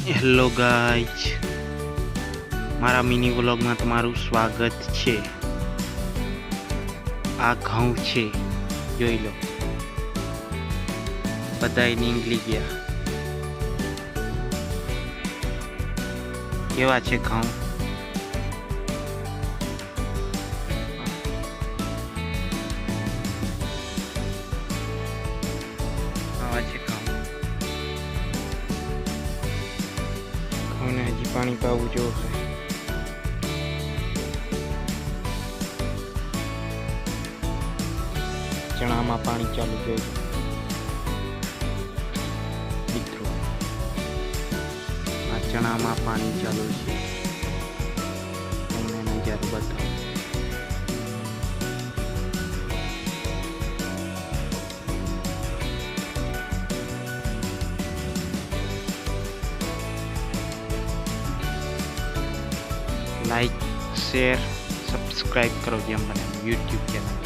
Hello guys, મારા mini વ્લોગમાં તમારું સ્વાગત છે. આ ઘઉં છે, જોઈ લો. બધાય નીકળી ગયા. કેવા છે ઘઉં? આવા છે ઘઉં. ઘઉંને હજી પાણી પાવું જોશે. ચણામાં પાણી ચાલુ જોઈ લો મિત્રો. આ ચણામાં પાણી ચાલુ છે. તમને નજારો બતાવો. લાઈક, શેર, સબસ્ક્રાઈબ કરો જેમ બને YouTube ચેનલ.